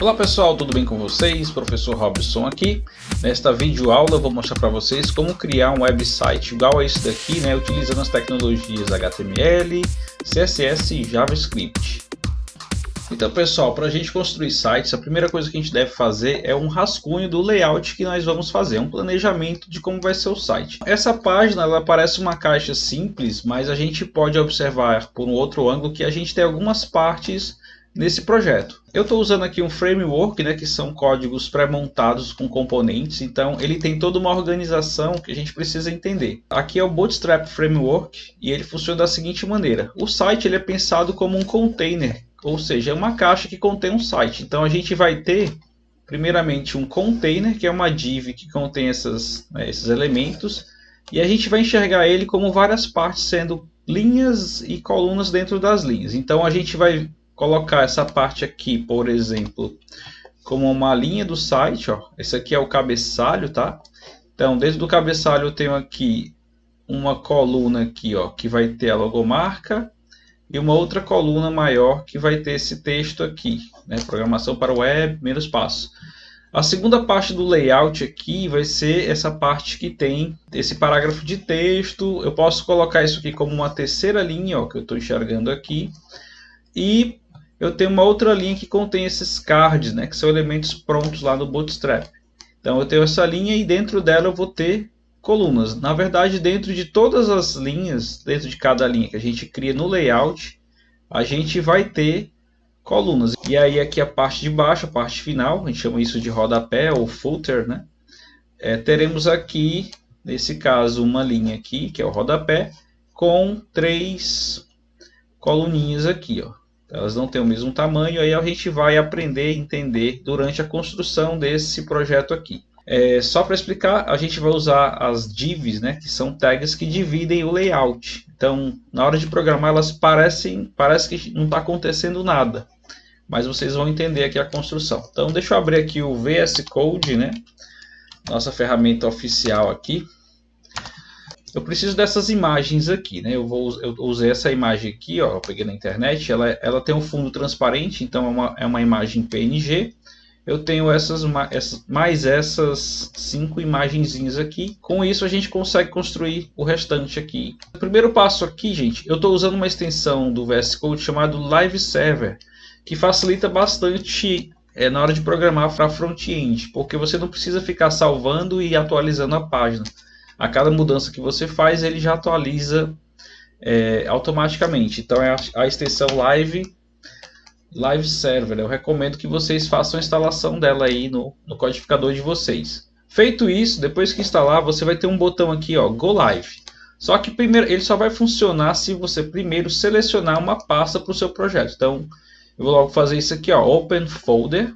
Olá pessoal, tudo bem com vocês? Professor Robson aqui. Nesta videoaula eu vou mostrar para vocês como criar um website igual a esse daqui, utilizando as tecnologias HTML, CSS e JavaScript. Então pessoal, para a gente construir sites, a primeira coisa que a gente deve fazer é um rascunho do layout que nós vamos fazer, um planejamento de como vai ser o site. Essa página ela parece uma caixa simples, mas a gente pode observar por um outro ângulo que a gente tem algumas partes nesse projeto. Eu estou usando aqui um framework, que são códigos pré-montados com componentes, então ele tem toda uma organização que a gente precisa entender. Aqui é o Bootstrap Framework e ele funciona da seguinte maneira. O site ele é pensado como um container, ou seja, é uma caixa que contém um site. Então a gente vai ter primeiramente um container, que é uma div que contém esses elementos, e a gente vai enxergar ele como várias partes sendo linhas e colunas dentro das linhas. Então a gente vai colocar essa parte aqui, por exemplo, como uma linha do site, ó. Esse aqui é o cabeçalho, tá? Então, dentro do cabeçalho eu tenho aqui uma coluna aqui, ó, que vai ter a logomarca e uma outra coluna maior que vai ter esse texto aqui, Programação para web, primeiros passos. A segunda parte do layout aqui vai ser essa parte que tem esse parágrafo de texto. Eu posso colocar isso aqui como uma terceira linha, ó, que eu estou enxergando aqui. E eu tenho uma outra linha que contém esses cards, que são elementos prontos lá no Bootstrap. Então eu tenho essa linha e dentro dela eu vou ter colunas. Na verdade, dentro de todas as linhas, dentro de cada linha que a gente cria no layout, a gente vai ter colunas. E aí aqui a parte de baixo, a parte final, a gente chama isso de rodapé ou footer, teremos aqui, nesse caso, uma linha aqui, que é o rodapé, com 3 coluninhas aqui, ó. Elas não têm o mesmo tamanho, aí a gente vai aprender a entender durante a construção desse projeto aqui. Só para explicar, a gente vai usar as divs, que são tags que dividem o layout. Então, na hora de programar, elas parece que não está acontecendo nada, mas vocês vão entender aqui a construção. Então, deixa eu abrir aqui o VS Code, nossa ferramenta oficial aqui. Eu preciso dessas imagens aqui, Eu usei essa imagem aqui, ó, eu peguei na internet, ela tem um fundo transparente, então é uma imagem PNG. Eu tenho mais essas 5 imagenzinhas aqui. Com isso a gente consegue construir o restante aqui. O primeiro passo aqui, gente, eu estou usando uma extensão do VS Code chamado Live Server, que facilita bastante na hora de programar para front-end, porque você não precisa ficar salvando e atualizando a página. A cada mudança que você faz, ele já atualiza automaticamente. Então é a extensão Live Server. Eu recomendo que vocês façam a instalação dela aí no codificador de vocês. Feito isso, depois que instalar, você vai ter um botão aqui, ó, Go Live. Só que primeiro ele só vai funcionar se você primeiro selecionar uma pasta para o seu projeto. Então eu vou logo fazer isso aqui, ó, Open Folder.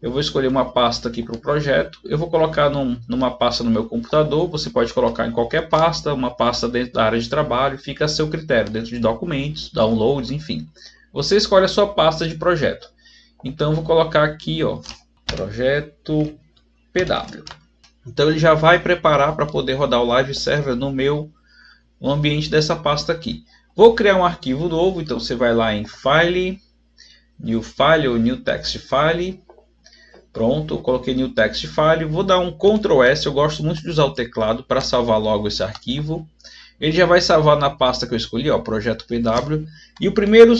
Eu vou escolher uma pasta aqui para o projeto. Eu vou colocar numa pasta no meu computador. Você pode colocar em qualquer pasta, uma pasta dentro da área de trabalho. Fica a seu critério, dentro de documentos, downloads, enfim. Você escolhe a sua pasta de projeto. Então eu vou colocar aqui, ó, projeto PW. Então ele já vai preparar para poder rodar o Live Server no ambiente dessa pasta aqui. Vou criar um arquivo novo. Então você vai lá em File, New File ou New Text File. Pronto, coloquei New Text File, vou dar um Ctrl S, eu gosto muito de usar o teclado para salvar logo esse arquivo. Ele já vai salvar na pasta que eu escolhi, ó, projeto PW. E o primeiro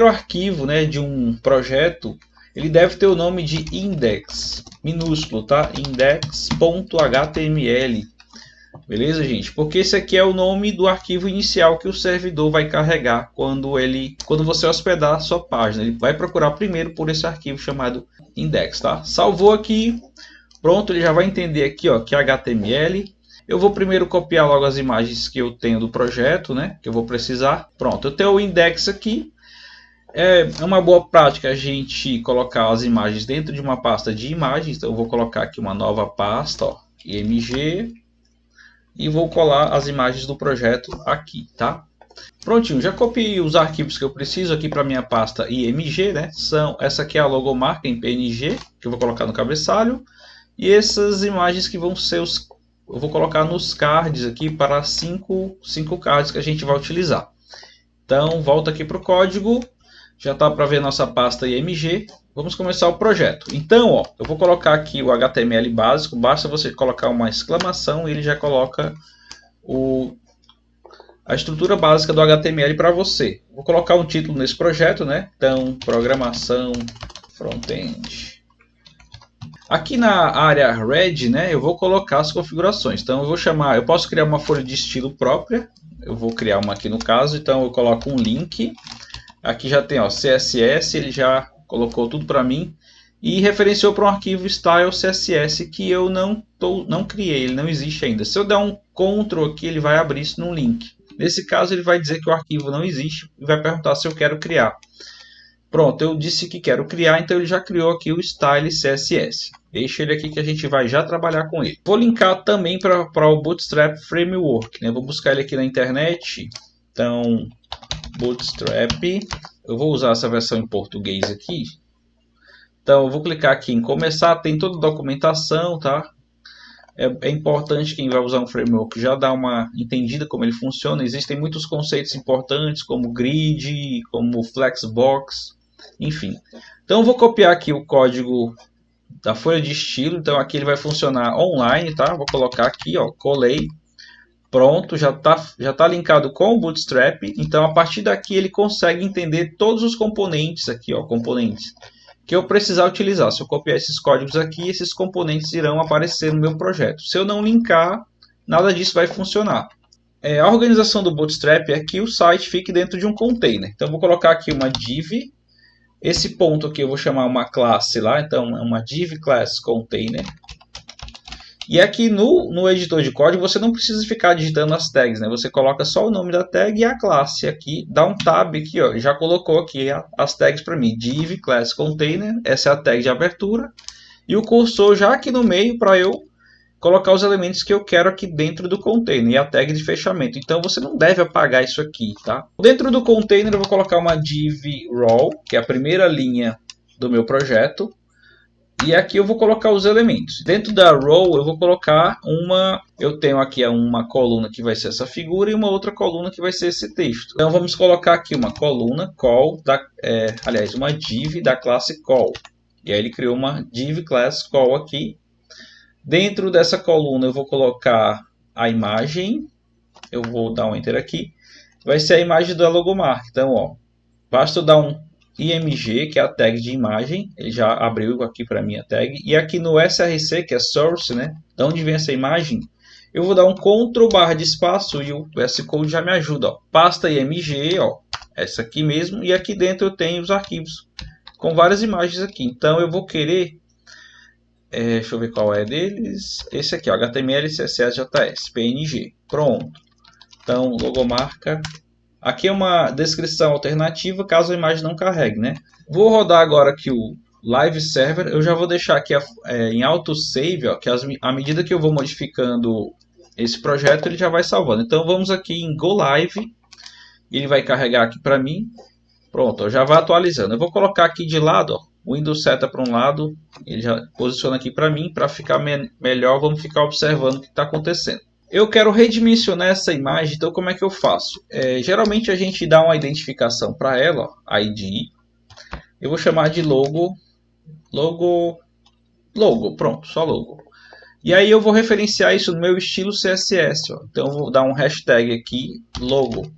arquivo de um projeto, ele deve ter o nome de index, minúsculo, tá? Index.html. Beleza, gente? Porque esse aqui é o nome do arquivo inicial que o servidor vai carregar quando você hospedar a sua página. Ele vai procurar primeiro por esse arquivo chamado index, tá? Salvou aqui, pronto, ele já vai entender aqui, ó, que é HTML. Eu vou primeiro copiar logo as imagens que eu tenho do projeto, que eu vou precisar. Pronto, eu tenho o index aqui. É uma boa prática a gente colocar as imagens dentro de uma pasta de imagens. Então eu vou colocar aqui uma nova pasta, ó, img. E vou colar as imagens do projeto aqui, tá? Prontinho, já copiei os arquivos que eu preciso aqui para minha pasta img, essa aqui é a logomarca em PNG, que eu vou colocar no cabeçalho. E essas imagens que vão ser eu vou colocar nos cards aqui para 5 cards que a gente vai utilizar. Então, volta aqui para o código. Já está para ver nossa pasta img. Vamos começar o projeto. Então, ó, eu vou colocar aqui o HTML básico. Basta você colocar uma exclamação e ele já coloca a estrutura básica do HTML para você. Vou colocar um título nesse projeto, né? Então, programação front-end. Aqui na área Red, né, eu vou colocar as configurações. Então, eu posso criar uma folha de estilo própria. Eu vou criar uma aqui no caso. Então, eu coloco um link. Aqui já tem, ó, CSS, ele já colocou tudo para mim. E referenciou para um arquivo style CSS que eu não criei, ele não existe ainda. Se eu der um Ctrl aqui, ele vai abrir isso num link. Nesse caso, ele vai dizer que o arquivo não existe e vai perguntar se eu quero criar. Pronto, eu disse que quero criar, então ele já criou aqui o Style CSS. Deixa ele aqui que a gente vai já trabalhar com ele. Vou linkar também para o Bootstrap Framework, né? Vou buscar ele aqui na internet. Então, Bootstrap. Eu vou usar essa versão em português aqui. Então, eu vou clicar aqui em começar. Tem toda a documentação, tá? É importante quem vai usar um framework já dar uma entendida como ele funciona. Existem muitos conceitos importantes, como grid, como flexbox, enfim. Então, eu vou copiar aqui o código da folha de estilo. Então, aqui ele vai funcionar online, tá? Vou colocar aqui, ó, colei. Pronto, já tá linkado com o Bootstrap. Então, a partir daqui, ele consegue entender todos os componentes aqui, ó, componentes que eu precisar utilizar. Se eu copiar esses códigos aqui, esses componentes irão aparecer no meu projeto. Se eu não linkar, nada disso vai funcionar. A organização do Bootstrap é que o site fique dentro de um container. Então, eu vou colocar aqui uma div. Esse ponto aqui eu vou chamar uma classe lá. Então, é uma div class container. E aqui no editor de código, você não precisa ficar digitando as tags, né? Você coloca só o nome da tag e a classe aqui. Dá um tab aqui, ó, já colocou aqui as tags para mim. Div, class, container, essa é a tag de abertura. E o cursor já aqui no meio para eu colocar os elementos que eu quero aqui dentro do container. E a tag de fechamento. Então, você não deve apagar isso aqui, tá? Dentro do container, eu vou colocar uma div raw, que é a primeira linha do meu projeto. E aqui eu vou colocar os elementos. Dentro da row eu vou colocar eu tenho aqui uma coluna que vai ser essa figura e uma outra coluna que vai ser esse texto. Então vamos colocar aqui uma coluna call, uma div da classe call. E aí ele criou uma div class call aqui. Dentro dessa coluna eu vou colocar a imagem. Eu vou dar um enter aqui. Vai ser a imagem da logomarca. Então, ó, basta eu dar um img, que é a tag de imagem, ele já abriu aqui para mim a tag, e aqui no src, que é source, né, de onde vem essa imagem, eu vou dar um Ctrl / de espaço e o scode já me ajuda, ó, pasta img, ó, essa aqui mesmo, e aqui dentro eu tenho os arquivos com várias imagens aqui. Então eu vou querer, deixa eu ver qual é deles, esse aqui, ó, HTML, CSS, JS, PNG, pronto. Então logomarca. Aqui é uma descrição alternativa caso a imagem não carregue, né? Vou rodar agora aqui o Live Server. Eu já vou deixar aqui em autosave, ó, que à medida que eu vou modificando esse projeto, ele já vai salvando. Então vamos aqui em Go Live. Ele vai carregar aqui para mim. Pronto, ó, já vai atualizando. Eu vou colocar aqui de lado, ó, o Windows seta para um lado. Ele já posiciona aqui para mim. Para ficar melhor, vamos ficar observando o que está acontecendo. Eu quero redimensionar essa imagem, então como é que eu faço? Geralmente a gente dá uma identificação para ela, ó, ID. Eu vou chamar de logo, pronto, só logo. E aí eu vou referenciar isso no meu estilo CSS, ó. Então eu vou dar um hashtag aqui, logo.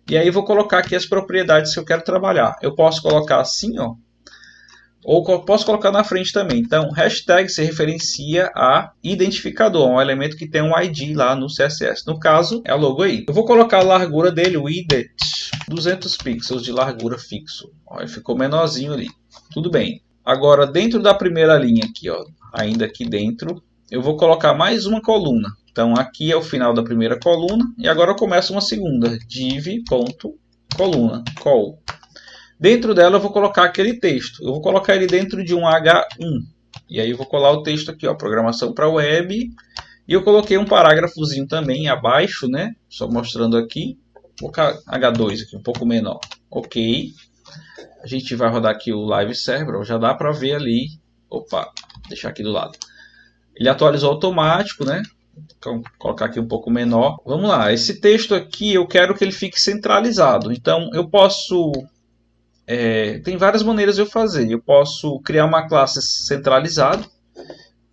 E aí eu vou colocar aqui as propriedades que eu quero trabalhar. Eu posso colocar assim, ó. Ou posso colocar na frente também. Então, hashtag se referencia a identificador, um elemento que tem um ID lá no CSS. No caso, é a logo aí. Eu vou colocar a largura dele, o width, 200 pixels de largura fixo. Olha, ficou menorzinho ali. Tudo bem. Agora, dentro da primeira linha aqui, ó, ainda aqui dentro, eu vou colocar mais uma coluna. Então, aqui é o final da primeira coluna. E agora eu começo uma segunda. div.coluna, col. Dentro dela eu vou colocar aquele texto. Eu vou colocar ele dentro de um H1. E aí eu vou colar o texto aqui, ó, programação para web. E eu coloquei um parágrafozinho também abaixo, né? Só mostrando aqui. Vou colocar H2 aqui, um pouco menor. Ok. A gente vai rodar aqui o Live Server. Ó, já dá para ver ali. Opa, deixar aqui do lado. Ele atualizou automático, né? Então, vou colocar aqui um pouco menor. Vamos lá. Esse texto aqui eu quero que ele fique centralizado. Então eu posso tem várias maneiras de eu fazer. Eu posso criar uma classe centralizada.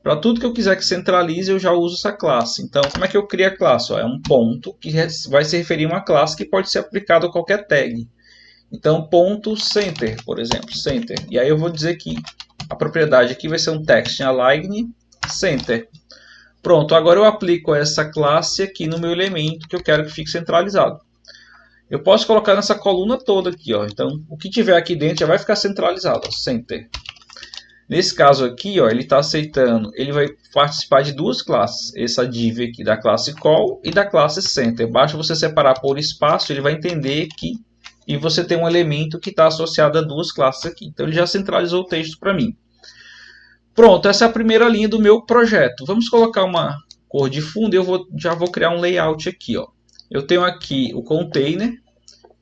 Para tudo que eu quiser que centralize, eu já uso essa classe. Então, como é que eu crio a classe? É um ponto que vai se referir a uma classe que pode ser aplicado a qualquer tag. Então, ponto center, por exemplo, center. E aí eu vou dizer que a propriedade aqui vai ser um text align center. Pronto, agora eu aplico essa classe aqui no meu elemento que eu quero que fique centralizado. Eu posso colocar nessa coluna toda aqui, ó. Então, o que tiver aqui dentro já vai ficar centralizado, ó, center. Nesse caso aqui, ó, ele está aceitando, ele vai participar de duas classes. Essa div aqui da classe call e da classe center. Basta você separar por espaço, ele vai entender que e você tem um elemento que está associado a duas classes aqui. Então ele já centralizou o texto para mim. Pronto, essa é a primeira linha do meu projeto. Vamos colocar uma cor de fundo e eu já vou criar um layout aqui, ó. Eu tenho aqui o container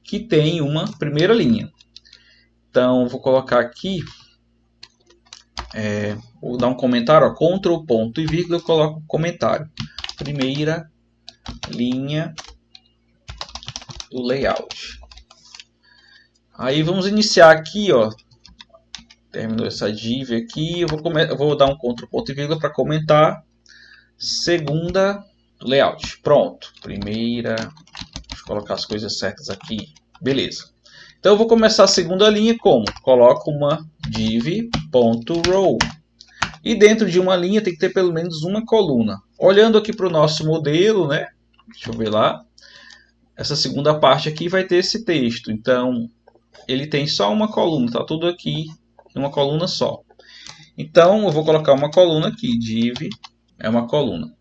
que tem uma primeira linha. Então vou colocar aqui, vou dar um comentário, ó, Ctrl, ponto e vírgula, eu coloco comentário. Primeira linha do layout. Aí vamos iniciar aqui, ó. Terminou essa div aqui, eu vou dar um Ctrl, ponto e vírgula para comentar. Segunda layout. Pronto. Primeira. Deixa eu colocar as coisas certas aqui. Beleza. Então eu vou começar a segunda linha como? Coloco uma div.row. E dentro de uma linha tem que ter pelo menos uma coluna. Olhando aqui para o nosso modelo, né? Deixa eu ver lá. Essa segunda parte aqui vai ter esse texto. Então ele tem só uma coluna, tá tudo aqui em uma coluna só. Então eu vou colocar uma coluna aqui, div é uma coluna.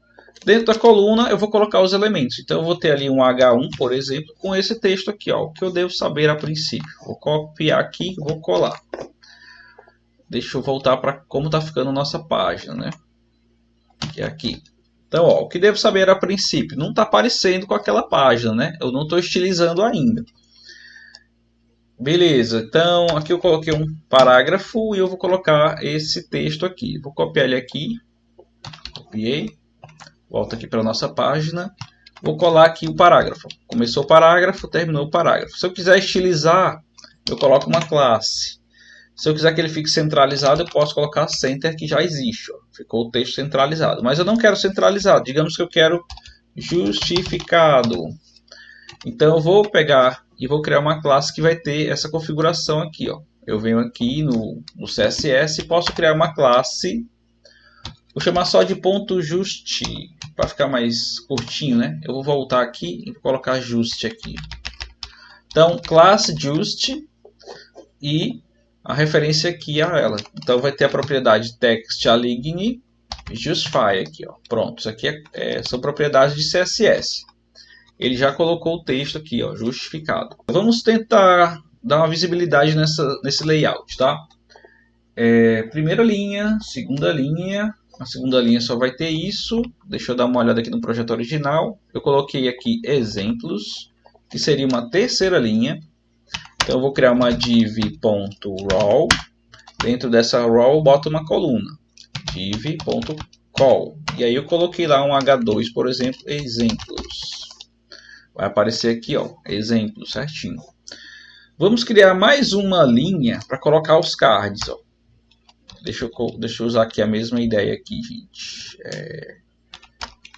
Dentro da coluna eu vou colocar os elementos. Então eu vou ter ali um H1, por exemplo, com esse texto aqui, ó, o que eu devo saber a princípio. Vou copiar aqui, vou colar. Deixa eu voltar para como está ficando a nossa página, né? Que é aqui. Então, ó, o que devo saber a princípio não está aparecendo com aquela página, né? Eu não estou estilizando ainda. Beleza, então aqui eu coloquei um parágrafo e eu vou colocar esse texto aqui. Vou copiar ele aqui, copiei, volto aqui para a nossa página, vou colar aqui o parágrafo. Começou o parágrafo, terminou o parágrafo. Se eu quiser estilizar, eu coloco uma classe. Se eu quiser que ele fique centralizado, eu posso colocar center, que já existe. Ó. Ficou o texto centralizado, mas eu não quero centralizado, digamos que eu quero justificado. Então eu vou pegar e vou criar uma classe que vai ter essa configuração aqui, ó. Eu venho aqui no CSS e posso criar uma classe, vou chamar só de .just, para ficar mais curtinho, né? Eu vou voltar aqui e vou colocar just aqui. Então, classe just e a referência aqui a ela. Então vai ter a propriedade text align justify aqui, ó. Pronto, isso aqui são propriedades de CSS. Ele já colocou o texto aqui, ó, justificado. Vamos tentar dar uma visibilidade nesse layout, tá? Primeira linha, segunda linha. A segunda linha só vai ter isso. Deixa eu dar uma olhada aqui no projeto original. Eu coloquei aqui exemplos, que seria uma terceira linha. Então eu vou criar uma div.row. Dentro dessa row eu boto uma coluna. div.call. E aí eu coloquei lá um H2, por exemplo, exemplos. Vai aparecer aqui, ó, exemplo, certinho. Vamos criar mais uma linha para colocar os cards, ó. Deixa eu usar aqui a mesma ideia aqui, gente.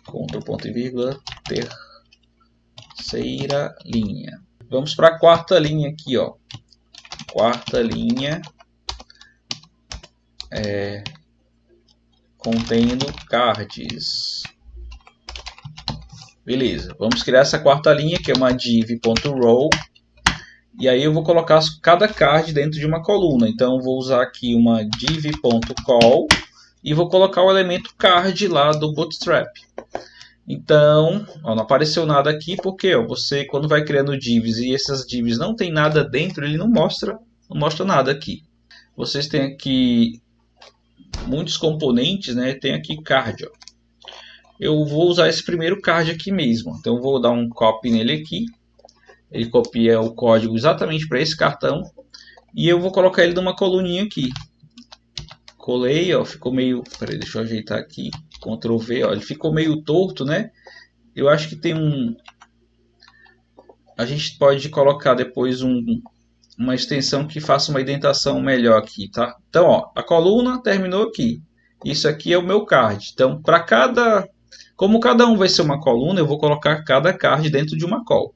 Ctrl, ponto e vírgula, terceira linha. Vamos para a quarta linha aqui, ó. Quarta linha contendo cards. Beleza, vamos criar essa quarta linha, que é uma div.row. E aí eu vou colocar cada card dentro de uma coluna. Então eu vou usar aqui uma div.call e vou colocar o elemento card lá do Bootstrap. Então, ó, não apareceu nada aqui porque ó, você quando vai criando divs e essas divs não tem nada dentro, ele não mostra nada aqui. Vocês têm aqui muitos componentes, né? Tem aqui card, ó. Eu vou usar esse primeiro card aqui mesmo. Então eu vou dar um copy nele aqui. Ele copia o código exatamente para esse cartão. E eu vou colocar ele numa coluninha aqui. Colei, ó, ficou meio... Peraí, deixa eu ajeitar aqui. Ctrl V, ó, ele ficou meio torto, né? Eu acho que tem um... A gente pode colocar depois um uma extensão que faça uma indentação melhor aqui, tá? Então, ó, a coluna terminou aqui. Isso aqui é o meu card. Então, como cada um vai ser uma coluna, eu vou colocar cada card dentro de uma call.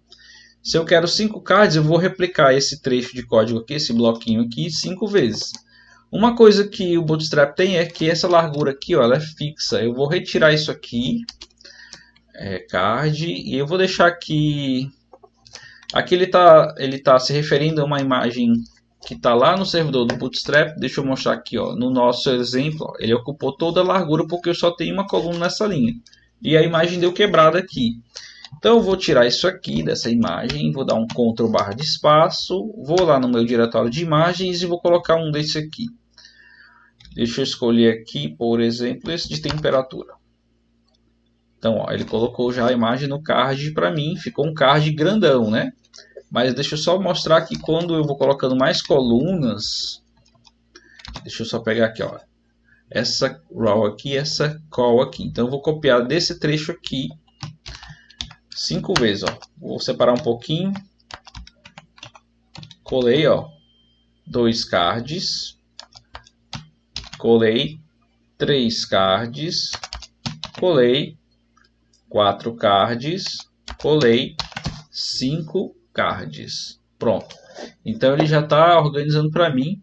Se eu quero 5 cards, eu vou replicar esse trecho de código aqui, esse bloquinho aqui, 5 vezes. Uma coisa que o Bootstrap tem é que essa largura aqui, ó, ela é fixa. Eu vou retirar isso aqui, card, e eu vou deixar aqui. Aqui ele tá se referindo a uma imagem que está lá no servidor do Bootstrap. Deixa eu mostrar aqui, ó, no nosso exemplo, ó, ele ocupou toda a largura porque eu só tenho uma coluna nessa linha. E a imagem deu quebrada aqui. Então eu vou tirar isso aqui dessa imagem, vou dar um Ctrl / espaço, vou lá no meu diretório de imagens e vou colocar um desse aqui. Deixa eu escolher aqui, por exemplo, esse de temperatura. Então, ó, ele colocou já a imagem no card para mim, ficou um card grandão, né? Mas deixa eu só mostrar que quando eu vou colocando mais colunas, deixa eu só pegar aqui, ó, essa row aqui, essa call aqui. Então eu vou copiar desse trecho aqui 5 vezes, ó. Vou separar um pouquinho. Colei, ó, 2 cards. Colei 3 cards. Colei 4 cards. Colei 5 cards. Pronto. Então ele já está organizando para mim.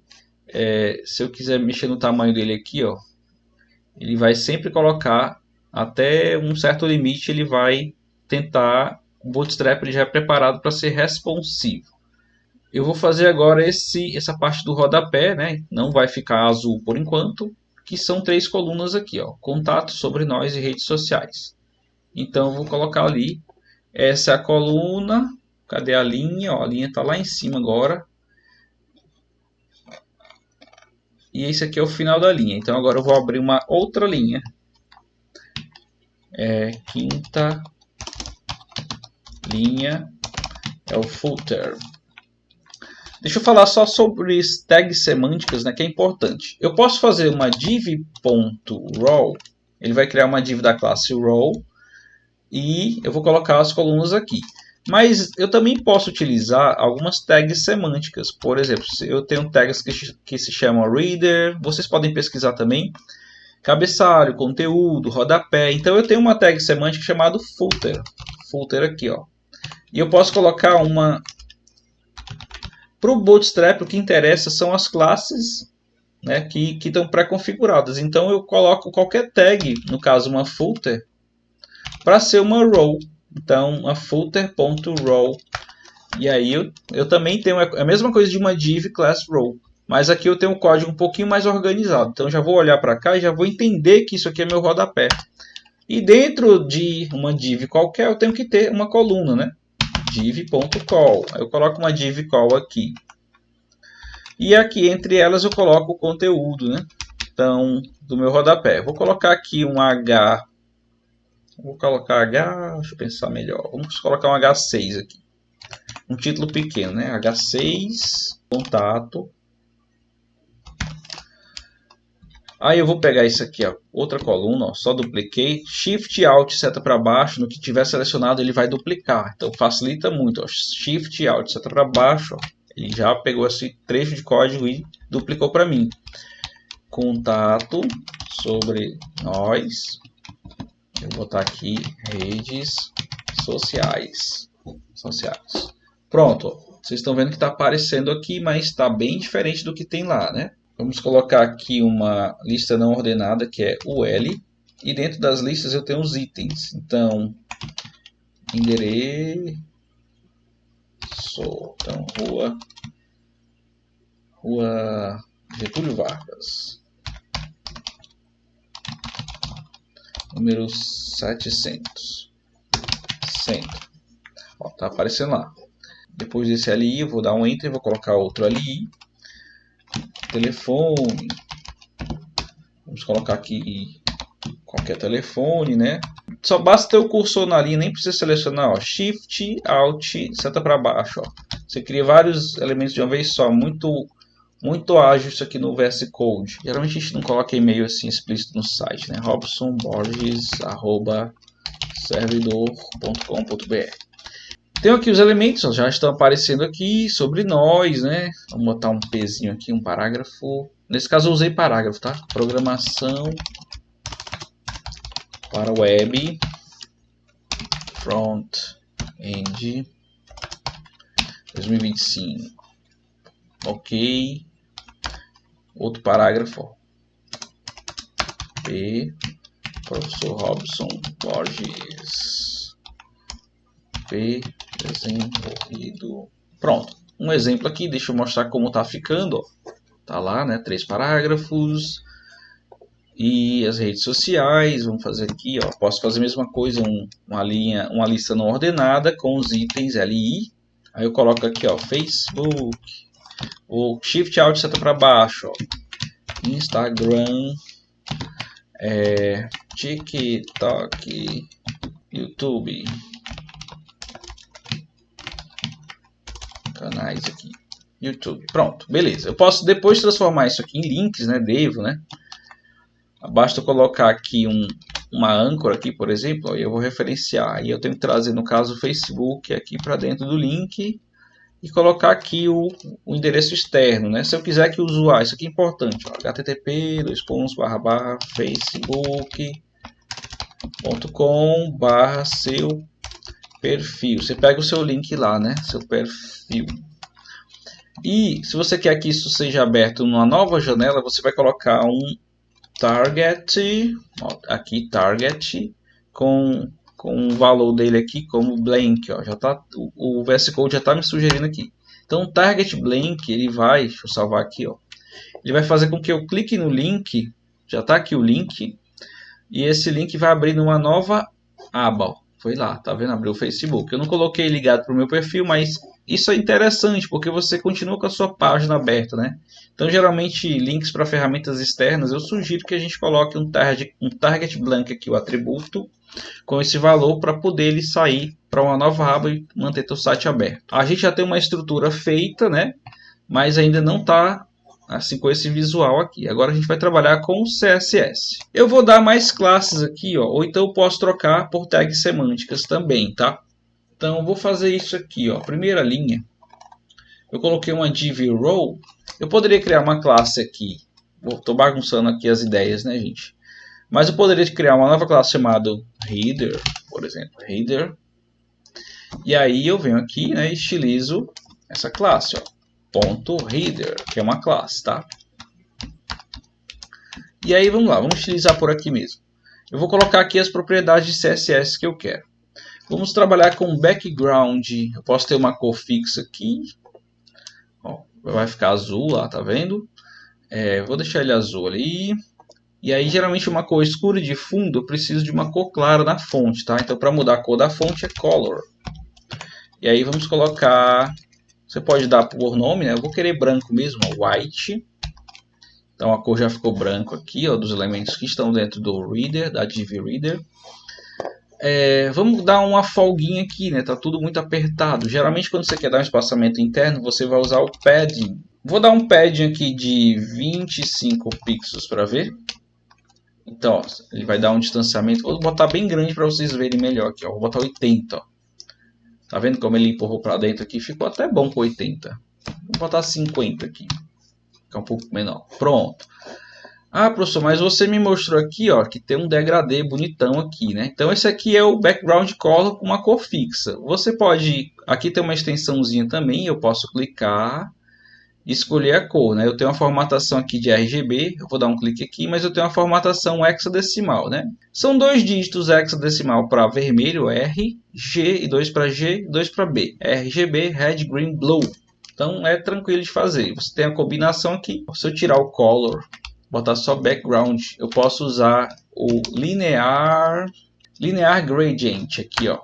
Se eu quiser mexer no tamanho dele aqui, ó, ele vai sempre colocar até um certo limite. Ele vai tentar. O Bootstrap já é preparado para ser responsivo. Eu vou fazer agora essa parte do rodapé, né? Não vai ficar azul por enquanto, que são 3 colunas aqui, ó, contato, sobre nós e redes sociais. Então eu vou colocar ali, essa é a coluna, cadê a linha? Ó, a linha está lá em cima agora. E esse aqui é o final da linha. Então agora eu vou abrir uma outra linha. Quinta linha é o footer. Deixa eu falar só sobre tags semânticas, né, que é importante. Eu posso fazer uma div.row, ele vai criar uma div da classe row, e eu vou colocar as colunas aqui. Mas eu também posso utilizar algumas tags semânticas. Por exemplo, eu tenho tags que se chamam reader, vocês podem pesquisar também, cabeçalho, conteúdo, rodapé. Então eu tenho uma tag semântica chamada footer. Footer aqui, ó. E eu posso colocar uma... Para o Bootstrap, o que interessa são as classes, né, que estão pré-configuradas. Então eu coloco qualquer tag, no caso uma footer, para ser uma row. Então uma footer.row. E aí eu também tenho a mesma coisa de uma div class row. Mas aqui eu tenho um código um pouquinho mais organizado. Então já vou olhar para cá e já vou entender que isso aqui é meu rodapé. E dentro de uma div qualquer eu tenho que ter uma coluna, né? div.call. Eu coloco uma div call aqui. E aqui entre elas eu coloco o conteúdo, né? Então, do meu rodapé. Vou colocar aqui um H. Vou colocar H, deixa eu pensar melhor. Vamos colocar um H6 aqui. Um título pequeno, né? H6, contato. Aí eu vou pegar isso aqui, ó, outra coluna, ó, só dupliquei, Shift Alt, seta para baixo, no que tiver selecionado ele vai duplicar, então facilita muito, ó, Shift Alt, seta para baixo, ó, ele já pegou esse trecho de código e duplicou para mim. Contato sobre nós, eu vou botar aqui redes sociais. Pronto, ó, vocês estão vendo que está aparecendo aqui, mas está bem diferente do que tem lá, né? Vamos colocar aqui uma lista não ordenada, que é UL. E dentro das listas eu tenho os itens. Então, endereço. Então, Rua Getúlio Vargas. Número 700. Centro. Ó, tá aparecendo lá. Depois desse LI eu vou dar um Enter e vou colocar outro LI. Telefone, vamos colocar aqui qualquer telefone, né? Só basta ter o cursor na linha, nem precisa selecionar, ó, Shift, Alt, seta para baixo, ó. Você cria vários elementos de uma vez só, muito ágil isso aqui no VS Code. Geralmente a gente não coloca e-mail assim explícito no site, né? robsonborges@servidor.com.br. Tenho aqui os elementos, ó, já estão aparecendo aqui sobre nós, né? Vamos botar um Pzinho aqui, um parágrafo. Nesse caso eu usei parágrafo, tá? Programação para web front-end 2025. Ok. Outro parágrafo, ó. P. Professor Robson Borges. P. Desenvolvido. Pronto. Um exemplo aqui, deixa eu mostrar como tá ficando, ó. Tá lá, né? 3 parágrafos. E as redes sociais, vamos fazer aqui, ó. Posso fazer a mesma coisa, uma lista não ordenada com os itens LI. Aí eu coloco aqui, ó, Facebook. O Shift Alt seta para baixo, ó. Instagram, TikTok, YouTube. Canais aqui. YouTube. Pronto, beleza. Eu posso depois transformar isso aqui em links, né? Devo, né? Basta eu colocar aqui uma âncora aqui, por exemplo, e eu vou referenciar. E eu tenho que trazer, no caso, o Facebook aqui para dentro do link e colocar aqui o endereço externo, né? Se eu quiser que o usuário, isso aqui é importante, ó, http://facebook.com/seu perfil. Você pega o seu link lá, né? Seu perfil. E se você quer que isso seja aberto numa nova janela, você vai colocar um target, aqui target, com o valor dele aqui como blank, ó, já tá, o VS Code já está me sugerindo aqui. Então o target blank, ele vai, deixa eu salvar aqui, ó, ele vai fazer com que eu clique no link, já está aqui o link, e esse link vai abrir numa nova aba, ó. Foi lá, tá vendo? Abriu o Facebook. Eu não coloquei ligado para o meu perfil, mas isso é interessante, porque você continua com a sua página aberta, né? Então, geralmente, links para ferramentas externas, eu sugiro que a gente coloque um target blank aqui, o atributo, com esse valor para poder ele sair para uma nova aba e manter seu site aberto. A gente já tem uma estrutura feita, né? Mas ainda não está assim com esse visual aqui. Agora a gente vai trabalhar com o CSS. Eu vou dar mais classes aqui, ó, ou então eu posso trocar por tags semânticas também, tá? Então eu vou fazer isso aqui, ó. Primeira linha, eu coloquei uma div row. Eu poderia criar uma classe aqui. Estou bagunçando aqui as ideias, né, gente? Mas eu poderia criar uma nova classe chamada header, por exemplo, header. E aí eu venho aqui, né, e estilizo essa classe, ó. .header, que é uma classe, tá? E aí vamos lá, vamos utilizar por aqui mesmo. Eu vou colocar aqui as propriedades de CSS que eu quero. Vamos trabalhar com background. Eu posso ter uma cor fixa aqui. Ó, vai ficar azul lá, tá vendo? Vou deixar ele azul ali. E aí geralmente uma cor escura de fundo eu preciso de uma cor clara na fonte, tá? Então para mudar a cor da fonte é color. E aí vamos colocar... Você pode dar por nome, né? Eu vou querer branco mesmo, ó, white. Então a cor já ficou branco aqui, ó, dos elementos que estão dentro do reader, da div reader. Vamos dar uma folguinha aqui, né? Tá tudo muito apertado. Geralmente quando você quer dar um espaçamento interno, você vai usar o padding. Vou dar um padding aqui de 25 pixels para ver. Então, ó, ele vai dar um distanciamento. Vou botar bem grande para vocês verem melhor aqui, ó. Vou botar 80, ó. Tá vendo como ele empurrou para dentro aqui? Ficou até bom com 80. Vou botar 50 aqui. Fica um pouco menor. Pronto. Ah, professor, mas você me mostrou aqui, ó, que tem um degradê bonitão aqui, né? Então esse aqui é o background color com uma cor fixa. Você pode... Aqui tem uma extensãozinha também. Eu posso clicar e escolher a cor, né? Eu tenho uma formatação aqui de RGB. Eu vou dar um clique aqui, mas eu tenho uma formatação hexadecimal, né? São 2 dígitos hexadecimal para vermelho, R, G, e 2 para G, e 2 para B. RGB, Red, Green, Blue. Então é tranquilo de fazer. Você tem a combinação aqui. Se eu tirar o color, botar só background, eu posso usar o linear gradient aqui, ó.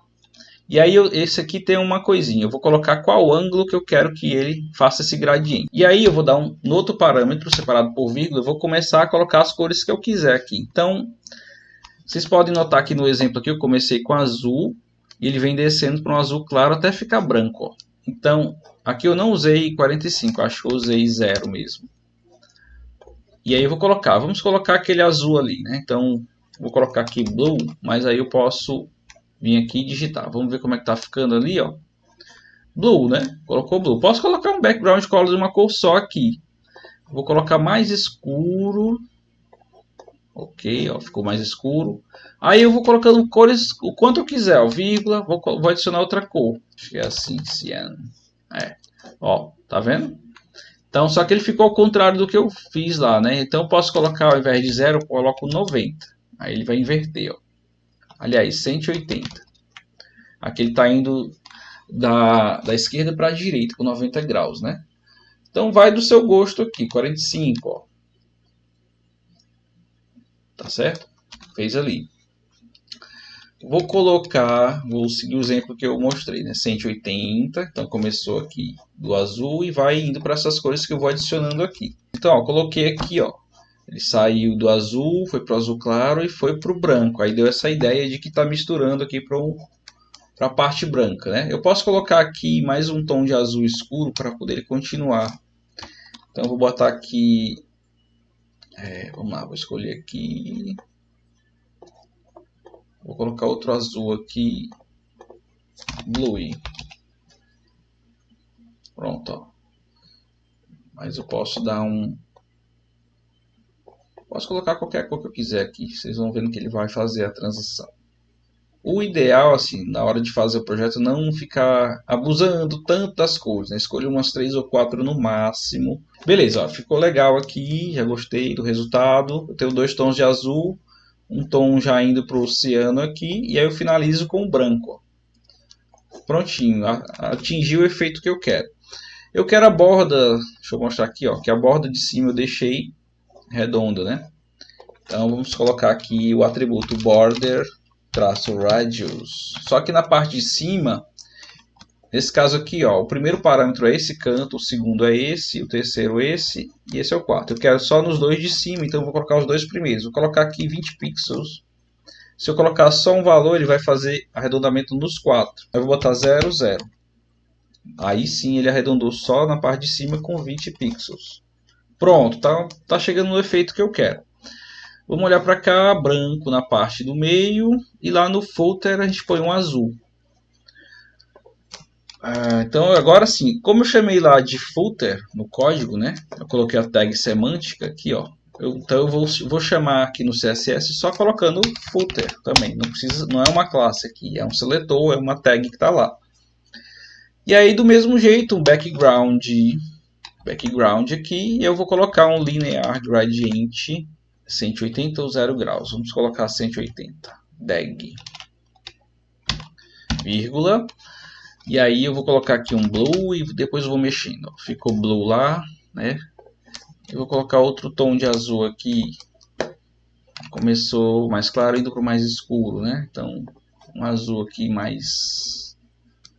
E aí esse aqui tem uma coisinha. Eu vou colocar qual ângulo que eu quero que ele faça esse gradiente. E aí eu vou dar um outro parâmetro separado por vírgula. Eu vou começar a colocar as cores que eu quiser aqui. Então vocês podem notar que no exemplo aqui eu comecei com azul e ele vem descendo para um azul claro até ficar branco, ó. Então aqui eu não usei 45, acho que eu usei 0 mesmo. E aí eu vou colocar, vamos colocar aquele azul ali, né? Então vou colocar aqui blue, mas aí eu posso vir aqui e digitar. Vamos ver como é que tá ficando ali, ó. Blue, né? Colocou blue. Posso colocar um background color de uma cor só aqui. Vou colocar mais escuro. Ok, ó, ficou mais escuro. Aí eu vou colocando cores o quanto eu quiser, ó, vírgula, vou adicionar outra cor. Acho que é assim, cian. É, ó, tá vendo? Então, só que ele ficou ao contrário do que eu fiz lá, né? Então eu posso colocar, ao invés de 0, eu coloco 90. Aí ele vai inverter, ó. Aliás, 180. Aqui ele está indo da esquerda para a direita, com 90 graus, né? Então vai do seu gosto aqui, 45, ó. Tá certo? Fez ali. Vou seguir o exemplo que eu mostrei, né? 180, então começou aqui do azul e vai indo para essas cores que eu vou adicionando aqui. Então, ó, coloquei aqui, ó. Ele saiu do azul, foi para o azul claro e foi para o branco. Aí deu essa ideia de que está misturando aqui para a parte branca, né? Eu posso colocar aqui mais um tom de azul escuro para poder continuar. Então, eu vou botar aqui... vamos lá, vou escolher aqui... Vou colocar outro azul aqui, blue. Pronto, ó. Mas eu posso dar um... Posso colocar qualquer cor que eu quiser aqui. Vocês vão vendo que ele vai fazer a transição. O ideal, assim, na hora de fazer o projeto, não ficar abusando tanto das cores, né? Escolher umas 3 ou 4 no máximo. Beleza, ó, ficou legal aqui, já gostei do resultado. Eu tenho 2 tons de azul, um tom já indo para o oceano aqui, e aí eu finalizo com o branco. Ó. Prontinho, atingi o efeito que eu quero. Eu quero a borda, deixa eu mostrar aqui, ó, que a borda de cima eu deixei redonda, né? Então vamos colocar aqui o atributo border -radius. Só que na parte de cima, nesse caso aqui, ó, o primeiro parâmetro é esse canto, o segundo é esse, o terceiro esse e esse é o quarto. Eu quero só nos dois de cima, então eu vou colocar os dois primeiros. Vou colocar aqui 20 pixels. Se eu colocar só um valor, ele vai fazer arredondamento nos quatro. Eu vou botar 0, 0. Aí sim ele arredondou só na parte de cima com 20 pixels. Pronto, tá chegando no efeito que eu quero. Vamos olhar para cá, branco na parte do meio e lá no footer a gente põe um azul. Então agora sim, como eu chamei lá de footer no código, né? Eu coloquei a tag semântica aqui, ó. Então eu vou chamar aqui no CSS só colocando footer também. Não é uma classe aqui, é um seletor, é uma tag que está lá. E aí do mesmo jeito, um background aqui, e eu vou colocar um linear gradient 180 ou 0 graus. Vamos colocar 180. Dag. Vírgula. E aí eu vou colocar aqui um blue e depois eu vou mexendo. Ficou blue lá, né? Eu vou colocar outro tom de azul aqui. Começou mais claro indo para o mais escuro, né? Então, um azul aqui mais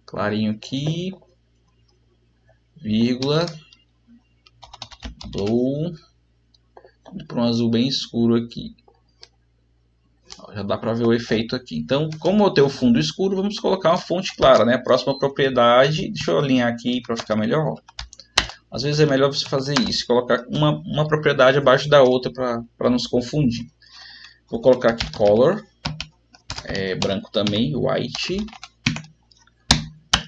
clarinho aqui. Vírgula. Blue. Para um azul bem escuro aqui. Já dá para ver o efeito aqui. Então, como eu tenho o fundo escuro, vamos colocar uma fonte clara, né? Próxima propriedade, deixa eu alinhar aqui para ficar melhor. Às vezes é melhor você fazer isso, colocar uma propriedade abaixo da outra para não se confundir. Vou colocar aqui color, branco também, white.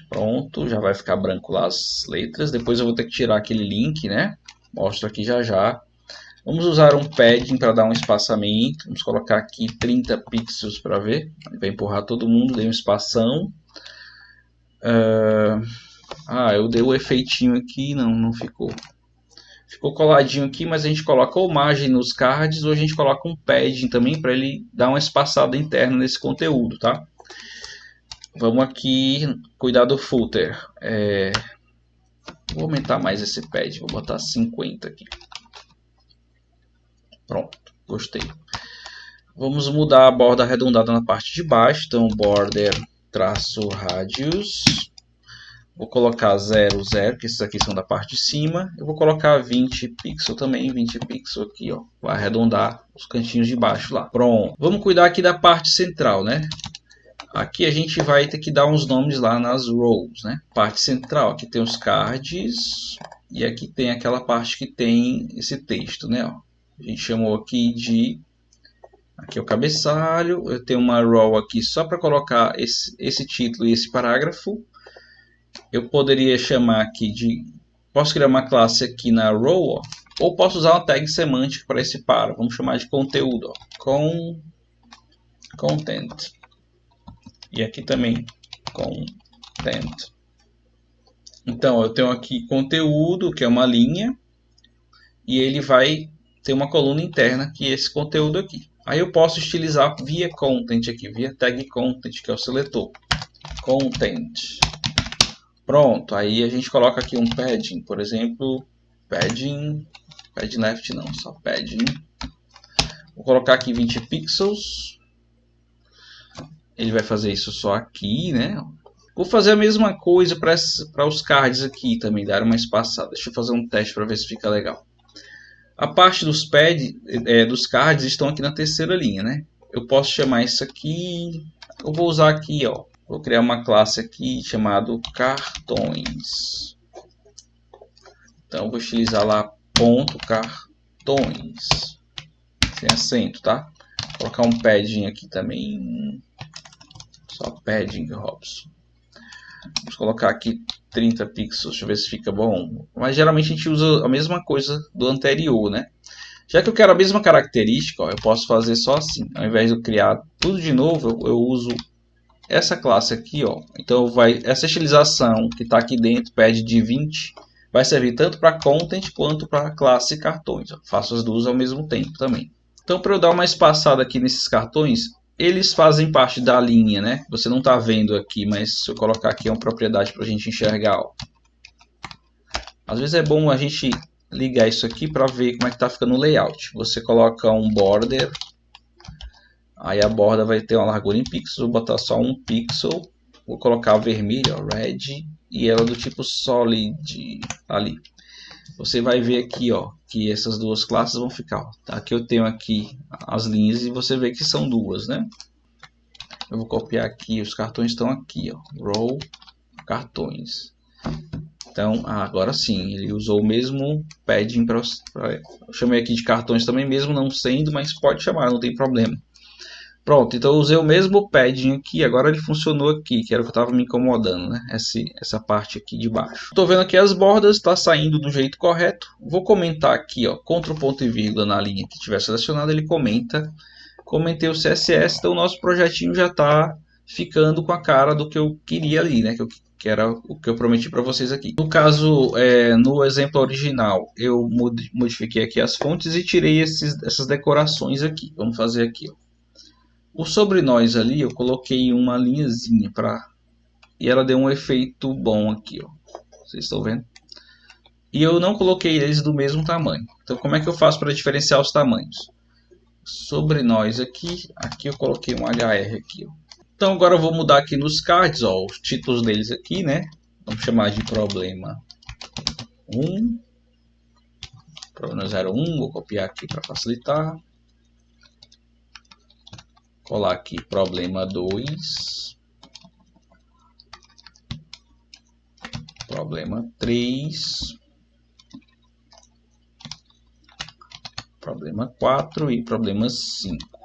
Pronto, já vai ficar branco lá as letras. Depois eu vou ter que tirar aquele link, né? Mostro aqui já já. Vamos usar um padding para dar um espaçamento. Vamos colocar aqui 30 pixels para ver. Ele vai empurrar todo mundo, dei um espação. Eu dei o efeitinho aqui, não ficou. Ficou coladinho aqui, mas a gente coloca ou margem nos cards ou a gente coloca um padding também para ele dar uma espaçada interna nesse conteúdo, tá? Vamos aqui cuidar do footer. Vou aumentar mais esse padding, vou botar 50 aqui. Pronto, gostei. Vamos mudar a borda arredondada na parte de baixo. Então, border -radius. Vou colocar 0, 0, que esses aqui são da parte de cima. Eu vou colocar 20 pixels também, 20 pixels aqui, ó. Vai arredondar os cantinhos de baixo lá. Pronto. Vamos cuidar aqui da parte central, né? Aqui a gente vai ter que dar uns nomes lá nas rows, né? Parte central, aqui tem os cards. E aqui tem aquela parte que tem esse texto, né? Ó. A gente chamou aqui de... Aqui é o cabeçalho. Eu tenho uma row aqui só para colocar esse título e esse parágrafo. eu poderia chamar aqui de... Posso criar uma classe aqui na row, ó, ou posso usar uma tag semântica para esse para. Vamos chamar de conteúdo, ó, content. E aqui também content. Então, eu tenho aqui conteúdo, que é uma linha, e ele vai ter uma coluna interna, que é esse conteúdo aqui. Aí eu posso estilizar via content aqui, via tag content, que é o seletor. Content. Pronto, aí a gente coloca aqui um padding, por exemplo, padding left não, só padding. Vou colocar aqui 20 pixels. Ele vai fazer isso só aqui, né? Vou fazer a mesma coisa para os cards aqui também, dar uma espaçada. Deixa eu fazer um teste para ver se fica legal. A parte dos dos cards estão aqui na terceira linha, né? Eu posso chamar isso aqui, eu vou usar aqui, ó. Vou criar uma classe aqui chamado cartões. Então vou utilizar lá ponto cartões, sem acento, tá? Vou colocar um padding aqui também, só padding, Robson. Vamos colocar aqui 30 pixels, deixa eu ver se fica bom. Mas geralmente a gente usa a mesma coisa do anterior, né? Já que eu quero a mesma característica, ó, eu posso fazer só assim. Ao invés de eu criar tudo de novo, eu uso essa classe aqui, ó. Então essa estilização que está aqui dentro, pad de 20, vai servir tanto para content quanto para a classe cartões. Eu faço as duas ao mesmo tempo também. Então, para eu dar uma espaçada aqui nesses cartões, eles fazem parte da linha, né? Você não está vendo aqui, mas se eu colocar aqui é uma propriedade para a gente enxergar, ó. Às vezes é bom a gente ligar isso aqui para ver como é que está ficando o layout. Você coloca um border, aí a borda vai ter uma largura em pixels, vou botar só 1 pixel, vou colocar vermelho, ó, red, e ela do tipo solid ali. Você vai ver aqui, ó, que essas duas classes vão ficar, ó. Aqui eu tenho aqui as linhas e você vê que são duas, né? Eu vou copiar aqui, os cartões estão aqui, ó, row cartões. Então, agora sim, ele usou o mesmo padding para eu chamei aqui de cartões também, mesmo não sendo, mas pode chamar, não tem problema. Pronto, então eu usei o mesmo padding aqui, agora ele funcionou aqui, que era o que estava me incomodando, né? Essa parte aqui de baixo. Estou vendo aqui as bordas, está saindo do jeito correto. Vou comentar aqui, ó, contra o ponto e vírgula na linha que tiver selecionado, ele comenta. Comentei o CSS, então o nosso projetinho já está ficando com a cara do que eu queria ali, né? Que era o que eu prometi para vocês aqui. No caso, no exemplo original, eu modifiquei aqui as fontes e tirei essas decorações aqui. Vamos fazer aqui, ó. O sobre nós ali, eu coloquei uma linhazinha e ela deu um efeito bom aqui, ó. Vocês estão vendo? E eu não coloquei eles do mesmo tamanho. Então, como é que eu faço para diferenciar os tamanhos? Sobre nós aqui eu coloquei um HR aqui, ó. Então, agora eu vou mudar aqui nos cards, ó, os títulos deles aqui, né? Vamos chamar de problema 1. Problema 01, vou copiar aqui para facilitar. Colar aqui problema 2, problema 3, problema 4 e problema 5.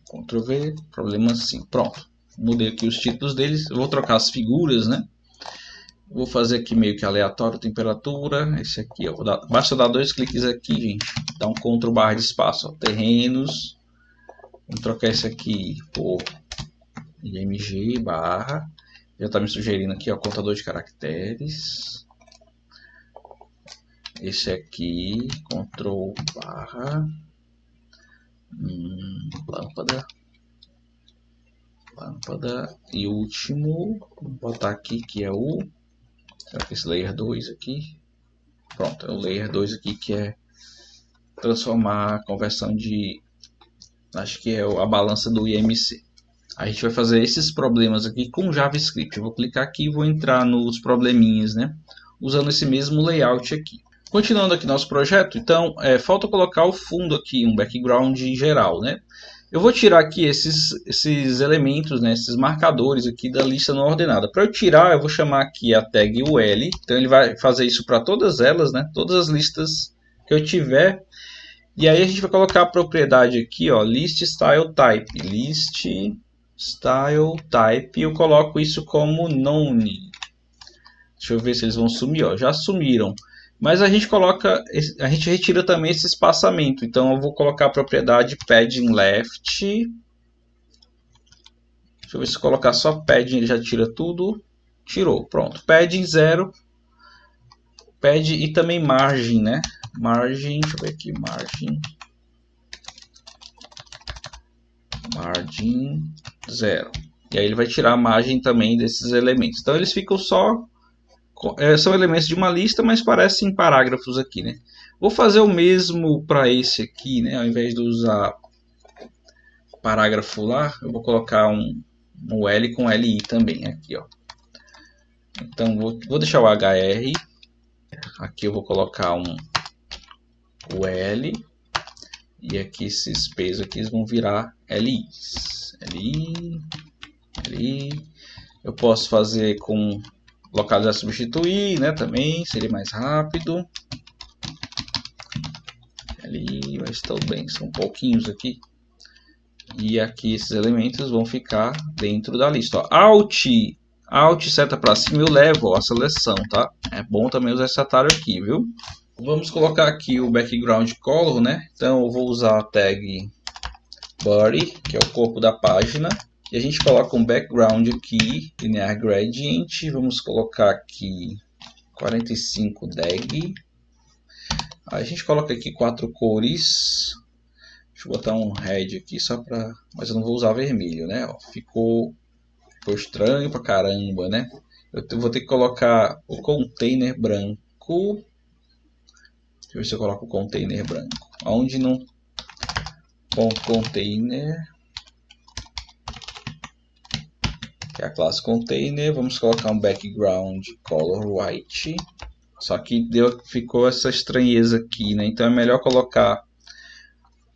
Ctrl V, problema 5. Pronto. Mudei aqui os títulos deles. Eu vou trocar as figuras, né? Vou fazer aqui meio que aleatório, temperatura. Esse aqui, ó. Basta dar 2 cliques aqui, gente. Dá um Ctrl barra de espaço, ó. Terrenos. Vamos trocar esse aqui por img barra. Já está me sugerindo aqui, ó, contador de caracteres. Esse aqui, Ctrl barra. Lâmpada. E o último, vou botar aqui que é o... Será que esse layer 2 aqui? Pronto, é o layer 2 aqui que é transformar a conversão de... Acho que é a balança do IMC. A gente vai fazer esses problemas aqui com JavaScript. Eu vou clicar aqui e vou entrar nos probleminhas, né? Usando esse mesmo layout aqui. Continuando aqui nosso projeto, então, falta colocar o fundo aqui, um background geral, né? Eu vou tirar aqui esses elementos, né, esses marcadores aqui da lista não ordenada. Para eu tirar, eu vou chamar aqui a tag UL. Então ele vai fazer isso para todas elas, né, todas as listas que eu tiver. E aí a gente vai colocar a propriedade aqui, ó, list style type. List style type, eu coloco isso como none. Deixa eu ver se eles vão sumir, ó, já sumiram. Mas a gente retira também esse espaçamento. Então eu vou colocar a propriedade padding left. Deixa eu ver se eu colocar só padding, ele já tira tudo. Tirou, pronto. Padding 0. Padding e também margem, né? Margem, deixa eu ver aqui, margem 0. E aí ele vai tirar a margem também desses elementos. Então eles ficam só... são elementos de uma lista, mas parecem parágrafos aqui, né? Vou fazer o mesmo para esse aqui, né? Ao invés de usar parágrafo lá, eu vou colocar um L com LI também aqui, ó. Então vou deixar o HR. Aqui eu vou colocar o L. E aqui esses P's aqui vão virar LIs. LI. Eu posso fazer com localizar substituir, né? Também seria mais rápido. LI, mas tudo bem, são pouquinhos aqui. E aqui esses elementos vão ficar dentro da lista. Ó. Alt seta para cima, eu levo a seleção, tá? É bom também usar esse atalho aqui, viu? Vamos colocar aqui o background color, né? Então eu vou usar a tag body, que é o corpo da página. E a gente coloca um background aqui, linear gradient. Vamos colocar aqui 45 DAG. Aí a gente coloca aqui 4 cores. Deixa eu botar um red aqui só para... Mas eu não vou usar vermelho, né? Ó, ficou estranho pra caramba, né? Eu vou ter que colocar o container branco. Deixa eu ver se eu coloco o container branco. Onde não... container... que é a classe container. Vamos colocar um background color white. Só que ficou essa estranheza aqui, né? Então é melhor colocar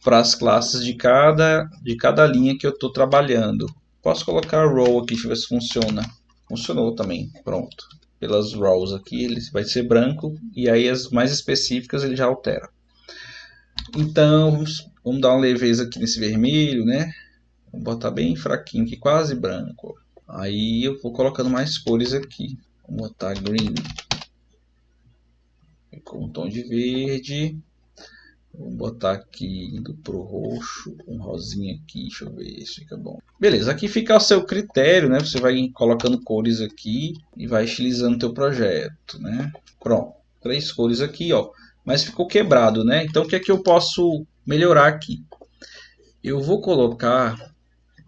para as classes de cada linha que eu estou trabalhando. Posso colocar row aqui, deixa eu ver se funciona. Funcionou também, pronto. Pelas rows aqui ele vai ser branco e aí as mais específicas ele já altera. Então vamos dar uma leveza aqui nesse vermelho, né? Vamos botar bem fraquinho aqui, quase branco. Aí eu vou colocando mais cores aqui. Vou botar green. Com um tom de verde. Vou botar aqui indo pro roxo, um rosinha aqui, deixa eu ver se fica bom. Beleza, aqui fica ao seu critério, né? Você vai colocando cores aqui e vai estilizando o teu projeto, né? Pronto, 3 cores aqui, ó. Mas ficou quebrado, né? Então o que é que eu posso melhorar aqui? Eu vou colocar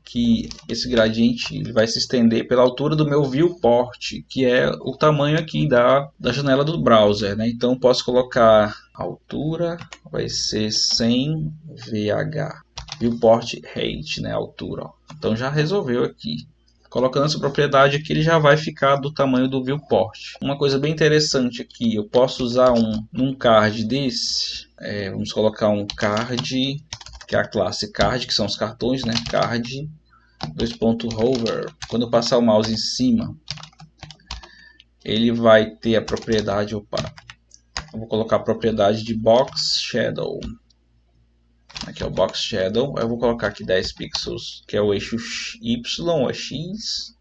que esse gradiente ele vai se estender pela altura do meu viewport, que é o tamanho aqui da janela do browser, né? Então eu posso colocar a altura, vai ser 100 VH, viewport height, né? A altura, ó. Então já resolveu aqui. Colocando essa propriedade aqui, ele já vai ficar do tamanho do viewport. Uma coisa bem interessante aqui, eu posso usar um card desse, vamos colocar um card, que é a classe card, que são os cartões, né? Card, hover. Quando eu passar o mouse em cima, ele vai ter a propriedade, eu vou colocar a propriedade de box shadow. Aqui é o box shadow. Eu vou colocar aqui 10 pixels, que é o eixo Y ou X.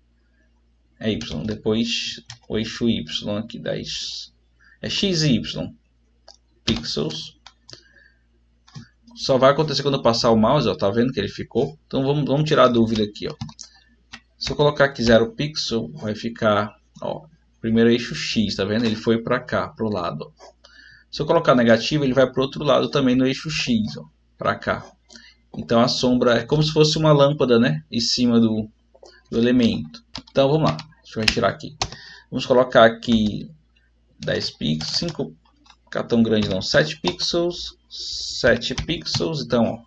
É Y, depois o eixo Y aqui, 10. É X e Y pixels. Só vai acontecer quando eu passar o mouse, ó, tá vendo que ele ficou? Então vamos tirar a dúvida aqui, ó. Se eu colocar aqui 0 pixel, vai ficar, ó, primeiro eixo X, tá vendo? Ele foi para cá, pro lado, ó. Se eu colocar negativo, ele vai para o outro lado também no eixo X, ó, para cá. Então a sombra é como se fosse uma lâmpada, né, em cima do elemento. Então vamos lá, deixa eu retirar aqui. Vamos colocar aqui 10 pixels, 5, ficar tão grande não, 7 pixels, 7 pixels, então ó,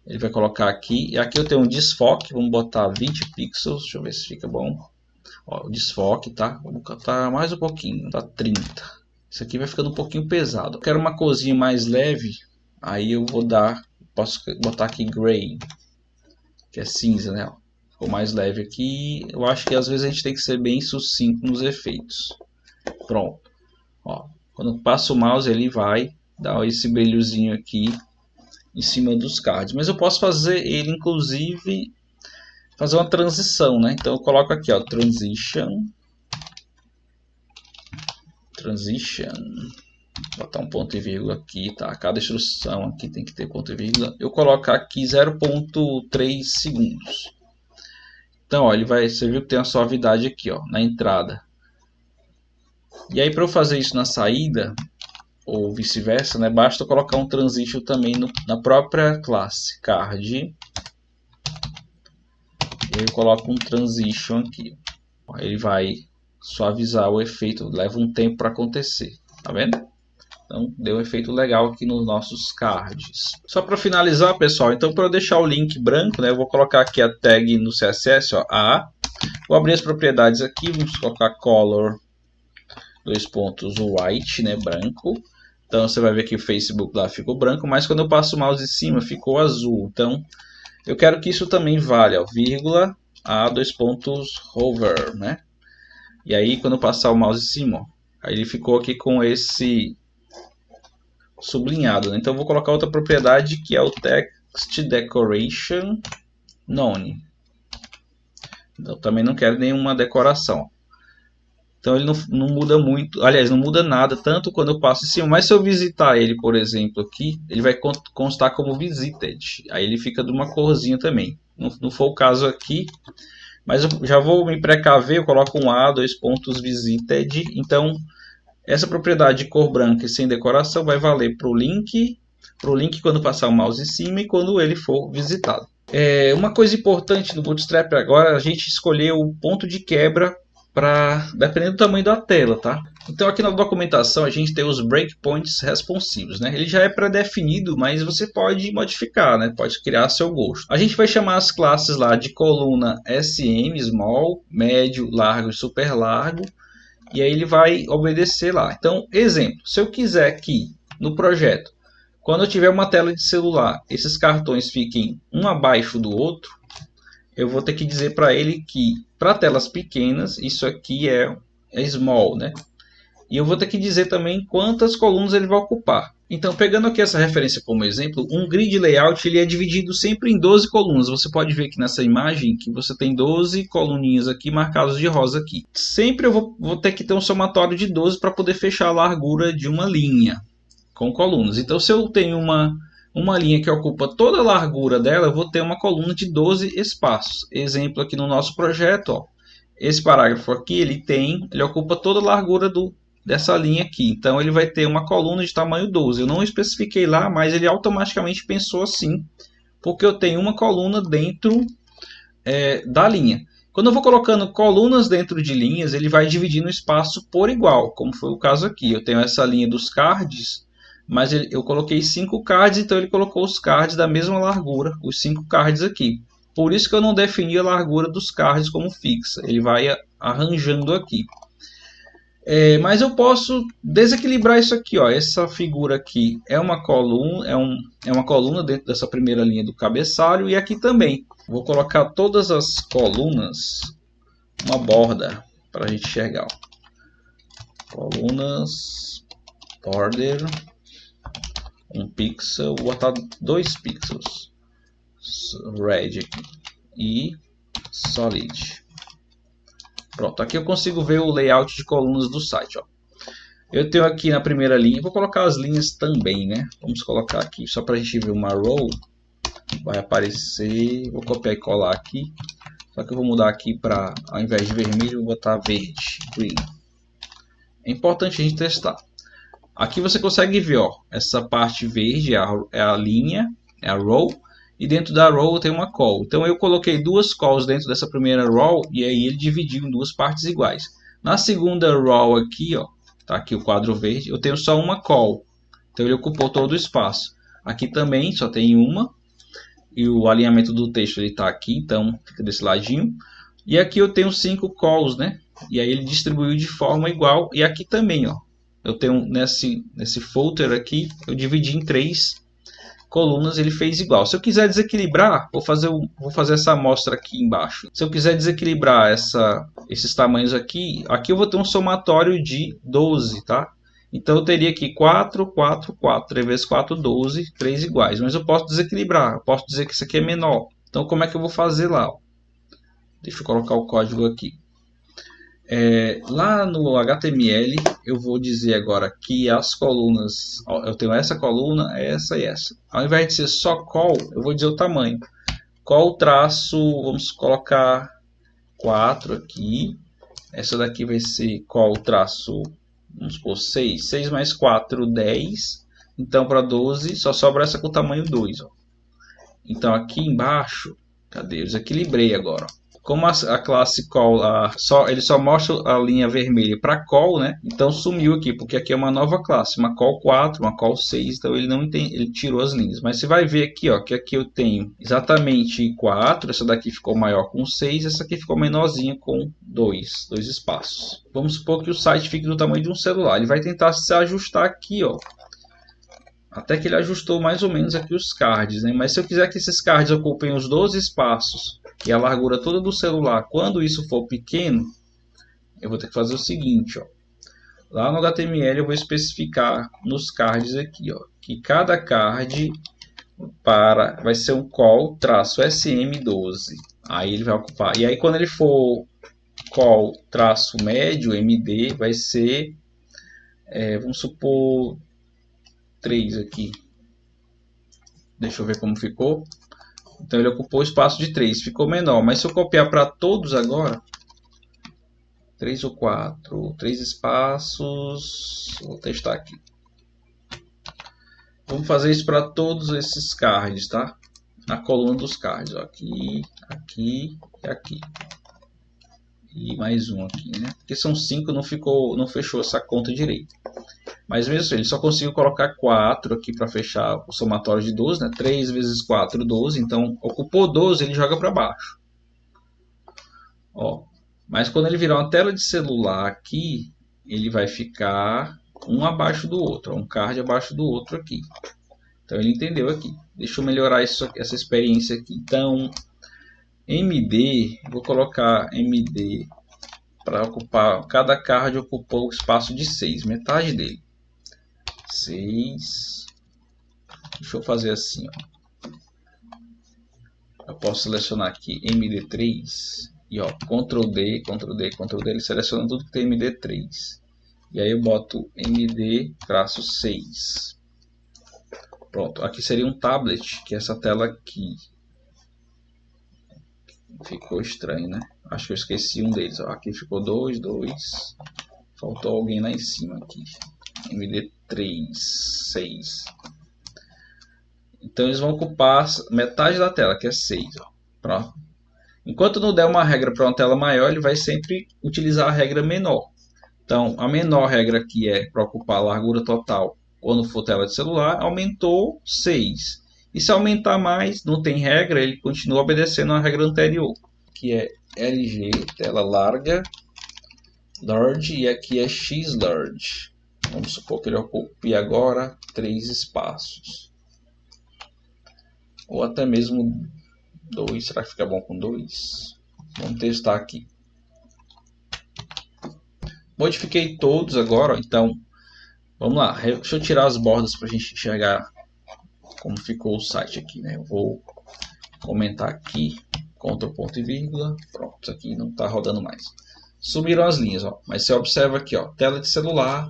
ele vai colocar aqui, e aqui eu tenho um desfoque, vamos botar 20 pixels, deixa eu ver se fica bom. Ó, o desfoque, tá? Vamos botar mais um pouquinho, tá 30. Isso aqui vai ficando um pouquinho pesado. Eu quero uma corzinha mais leve, aí eu vou posso botar aqui gray, que é cinza, né? Ficou mais leve aqui. Eu acho que às vezes a gente tem que ser bem sucinto nos efeitos. Pronto. Ó, quando eu passo o mouse, ele vai dar esse brilhozinho aqui em cima dos cards. Mas eu posso fazer ele, inclusive, fazer uma transição, né? Então eu coloco aqui, ó, transition, botar um ponto e vírgula aqui, tá? Cada instrução aqui tem que ter ponto e vírgula. Eu coloco aqui 0,3 segundos. Então, ó, você viu que tem uma suavidade aqui, ó, na entrada. E aí, para eu fazer isso na saída, ou vice-versa, né, basta eu colocar um transition também na própria classe card. E eu coloco um transition aqui. Ele vai suavizar o efeito, leva um tempo para acontecer, tá vendo? Então, deu um efeito legal aqui nos nossos cards. Só para finalizar, pessoal, então para eu deixar o link branco, né, eu vou colocar aqui a tag no CSS, ó, A. Vou abrir as propriedades aqui, vamos colocar color, white, né, branco. Então, você vai ver que o Facebook lá ficou branco, mas quando eu passo o mouse em cima, ficou azul. Então, eu quero que isso também valha, ó, vírgula, A, hover, né? E aí, quando eu passar o mouse em cima, ó, aí ele ficou aqui com esse sublinhado, né? Então eu vou colocar outra propriedade que é o text decoration none. Então também não quero nenhuma decoração. Então ele não muda muito, aliás, não muda nada, tanto quando eu passo em cima, mas se eu visitar ele, por exemplo, aqui, ele vai constar como visited. Aí ele fica de uma corzinha também. Não foi o caso aqui, mas eu já vou me precaver, eu coloco um A, visited. Então essa propriedade de cor branca e sem decoração vai valer para o link quando passar o mouse em cima e quando ele for visitado. Uma coisa importante do Bootstrap agora é a gente escolher o ponto de quebra dependendo do tamanho da tela, tá? Então aqui na documentação a gente tem os breakpoints responsivos, né? Ele já é pré-definido, mas você pode modificar, né? Pode criar a seu gosto. A gente vai chamar as classes lá de coluna SM, small, médio, largo e super largo. E aí ele vai obedecer lá. Então, exemplo, se eu quiser que no projeto, quando eu tiver uma tela de celular, esses cartões fiquem um abaixo do outro, eu vou ter que dizer para ele que para telas pequenas, isso aqui é small, né? E eu vou ter que dizer também quantas colunas ele vai ocupar. Então, pegando aqui essa referência como exemplo, um grid layout ele é dividido sempre em 12 colunas. Você pode ver aqui nessa imagem que você tem 12 coluninhas aqui marcadas de rosa aqui. Sempre eu vou ter que ter um somatório de 12 para poder fechar a largura de uma linha com colunas. Então, se eu tenho uma linha que ocupa toda a largura dela, eu vou ter uma coluna de 12 espaços. Exemplo aqui no nosso projeto, ó, esse parágrafo aqui ele ocupa toda a largura dessa linha aqui. Então ele vai ter uma coluna de tamanho 12. Eu não especifiquei lá, mas ele automaticamente pensou assim, porque eu tenho uma coluna dentro da linha. Quando eu vou colocando colunas dentro de linhas, ele vai dividindo o espaço por igual, como foi o caso aqui. Eu tenho essa linha dos cards, mas eu coloquei 5 cards, então ele colocou os cards da mesma largura, os 5 cards aqui. Por isso que eu não defini a largura dos cards como fixa. Ele vai arranjando aqui. Mas eu posso desequilibrar isso aqui, ó. Essa figura aqui é uma coluna, é uma coluna dentro dessa primeira linha do cabeçalho, e aqui também. Vou colocar todas as colunas uma borda para a gente enxergar. Ó. Colunas, border, 1 pixel, vou botar 2 pixels, red aqui e solid. Pronto, aqui eu consigo ver o layout de colunas do site, ó. Eu tenho aqui na primeira linha, vou colocar as linhas também, né? Vamos colocar aqui, só para a gente ver uma row. Vai aparecer, vou copiar e colar aqui. Só que eu vou mudar aqui para, ao invés de vermelho, vou botar verde, green. É importante a gente testar. Aqui você consegue ver, ó, essa parte verde é a linha, é a row. E dentro da row tem uma call. Então eu coloquei 2 calls dentro dessa primeira row e aí ele dividiu em 2 partes iguais. Na segunda row aqui, ó, tá aqui o quadro verde, eu tenho só uma call. Então ele ocupou todo o espaço. Aqui também só tem uma. E o alinhamento do texto ele tá aqui, então fica desse ladinho. E aqui eu tenho 5 calls, né? E aí ele distribuiu de forma igual. E aqui também, ó, eu tenho nesse footer aqui, eu dividi em 3 colunas, ele fez igual. Se eu quiser desequilibrar, vou fazer essa amostra aqui embaixo. Se eu quiser desequilibrar esses tamanhos aqui eu vou ter um somatório de 12, tá? Então eu teria aqui 4, 4, 4, 3 vezes 4, 12, 3 iguais. Mas eu posso desequilibrar, eu posso dizer que isso aqui é menor. Então como é que eu vou fazer lá? Deixa eu colocar o código aqui. Lá no HTML eu vou dizer agora que as colunas, eu tenho essa coluna, essa e essa. Ao invés de ser só col, eu vou dizer o tamanho. Col traço, vamos colocar 4 aqui. Essa daqui vai ser col traço, vamos supor 6. 6 mais 4, 10. Então para 12 só sobra essa com o tamanho 2. Ó. Então aqui embaixo, cadê? Eu desequilibrei agora. Como a classe col, ele só mostra a linha vermelha para col, né? Então sumiu aqui, porque aqui é uma nova classe, uma col 4, uma col 6, então ele não entende, ele tirou as linhas. Mas você vai ver aqui, ó, que aqui eu tenho exatamente 4, essa daqui ficou maior com 6, essa aqui ficou menorzinha com 2 espaços. Vamos supor que o site fique do tamanho de um celular, ele vai tentar se ajustar aqui, ó. Até que ele ajustou mais ou menos aqui os cards, né? Mas se eu quiser que esses cards ocupem os 12 espaços e a largura toda do celular, quando isso for pequeno, eu vou ter que fazer o seguinte, ó. Lá no HTML eu vou especificar nos cards aqui, ó, que cada card vai ser um col traço SM12. Aí ele vai ocupar. E aí quando ele for col traço médio MD, vai ser, vamos supor, 3 aqui. Deixa eu ver como ficou. Então ele ocupou o espaço de 3, ficou menor. Mas se eu copiar para todos agora, 3 ou 4, 3 espaços, vou testar aqui. Vamos fazer isso para todos esses cards, tá? Na coluna dos cards, ó. Aqui, aqui e aqui. E mais um aqui, né? Porque são 5, não fechou essa conta direito. Mas mesmo assim, ele só conseguiu colocar 4 aqui para fechar o somatório de 12, né? 3 vezes 4, 12. Então, ocupou 12, ele joga para baixo. Ó. Mas quando ele virar uma tela de celular aqui, ele vai ficar um abaixo do outro. Um card abaixo do outro aqui. Então, ele entendeu aqui. Deixa eu melhorar essa experiência aqui. Então, MD, vou colocar MD para ocupar, cada card ocupou o espaço de 6, metade dele. 6. Deixa eu fazer assim, ó. Eu posso selecionar aqui MD3 e ó, Ctrl D, Ctrl D, Ctrl D, ele seleciona tudo que tem MD3. E aí eu boto MD-6. Pronto, aqui seria um tablet, que é essa tela aqui. Ficou estranho, né? Acho que eu esqueci um deles. Ó. Aqui ficou 2, 2. Faltou alguém lá em cima aqui. MD3, 6. Então eles vão ocupar metade da tela, que é 6. Ó. Pronto. Enquanto não der uma regra para uma tela maior, ele vai sempre utilizar a regra menor. Então a menor regra aqui é para ocupar a largura total quando for tela de celular, aumentou 6. E se aumentar mais, não tem regra, ele continua obedecendo a regra anterior, que é LG, tela larga, large, e aqui é X large. Vamos supor que ele ocupe agora 3 espaços. Ou até mesmo 2, será que fica bom com 2? Vamos testar aqui. Modifiquei todos agora, então, vamos lá. Deixa eu tirar as bordas para a gente enxergar como ficou o site aqui, né? Eu vou comentar aqui, Ctrl ponto e vírgula, pronto, isso aqui não está rodando mais. Sumiram as linhas, ó, mas você observa aqui, ó, tela de celular,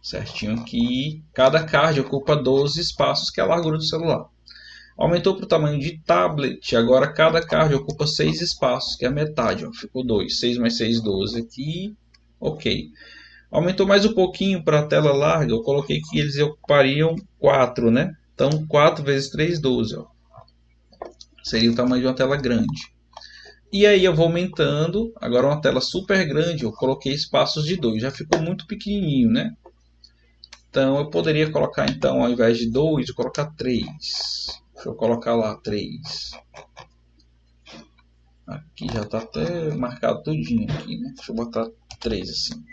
certinho aqui, cada card ocupa 12 espaços, que é a largura do celular. Aumentou para o tamanho de tablet, agora cada card ocupa 6 espaços, que é a metade, ó, ficou 2, 6 mais 6, 12 aqui, ok. Aumentou mais um pouquinho para a tela larga, eu coloquei que eles ocupariam 4, né? Então, 4 vezes 3, 12. Ó. Seria o tamanho de uma tela grande. E aí eu vou aumentando. Agora uma tela super grande, eu coloquei espaços de 2. Já ficou muito pequenininho, né? Então, eu poderia colocar, então, ao invés de 2, eu colocar 3. Deixa eu colocar lá 3. Aqui já está até marcado tudinho aqui, né? Deixa eu botar 3 assim.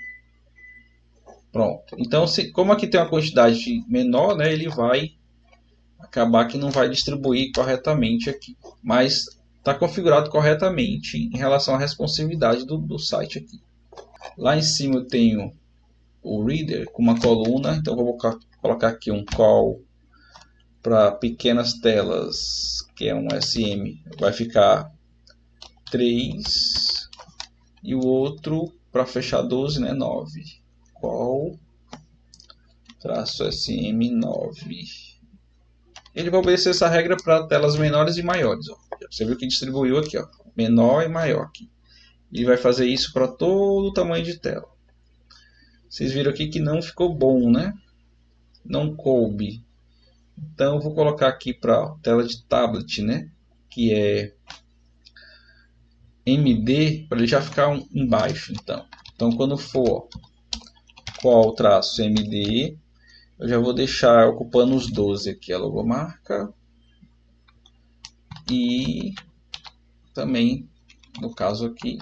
Pronto. Então, como aqui tem uma quantidade menor, né? Ele vai acabar que não vai distribuir corretamente aqui, mas está configurado corretamente em relação à responsividade do site aqui. Lá em cima eu tenho o reader com uma coluna, então vou colocar aqui um call para pequenas telas, que é um SM, vai ficar 3 e o outro para fechar 12, né, 9. Qual traço SM9. Ele vai obedecer essa regra para telas menores e maiores. Ó. Você viu que distribuiu aqui, ó, menor e maior aqui. Ele vai fazer isso para todo o tamanho de tela. Vocês viram aqui que não ficou bom, né? Não coube. Então eu vou colocar aqui para tela de tablet, né? Que é MD, para ele já ficar embaixo. Então quando for qual traço MD, eu já vou deixar ocupando os 12 aqui a logomarca. E também, no caso aqui,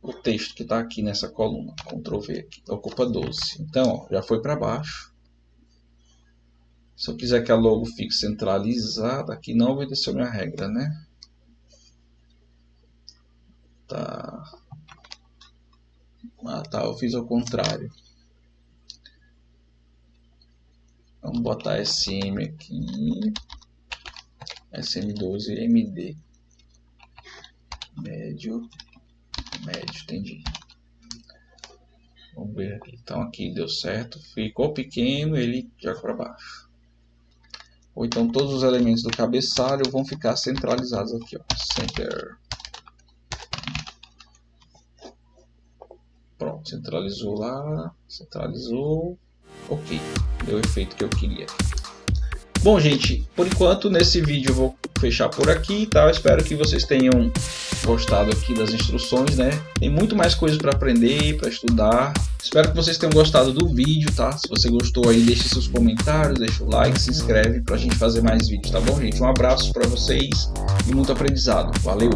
o texto que está aqui nessa coluna. Ctrl V aqui, ocupa 12. Então, ó, já foi para baixo. Se eu quiser que a logo fique centralizada, aqui não obedeceu minha regra, né? Tá. Ah, tá, eu fiz ao contrário. Vamos botar SM aqui. SM12 MD. Médio, entendi. Vamos ver aqui. Então aqui deu certo. Ficou pequeno, ele joga para baixo. Ou então todos os elementos do cabeçalho vão ficar centralizados aqui, ó. Center. Pronto, centralizou lá. Centralizou. Ok, deu o efeito que eu queria. Bom, gente, por enquanto nesse vídeo eu vou fechar por aqui, tá? Eu espero que vocês tenham gostado aqui das instruções, né? Tem muito mais coisas para aprender, para estudar. Espero que vocês tenham gostado do vídeo, tá? Se você gostou aí, deixe seus comentários, deixa o like, se inscreve pra gente fazer mais vídeos, tá bom, gente? Um abraço para vocês e muito aprendizado. Valeu!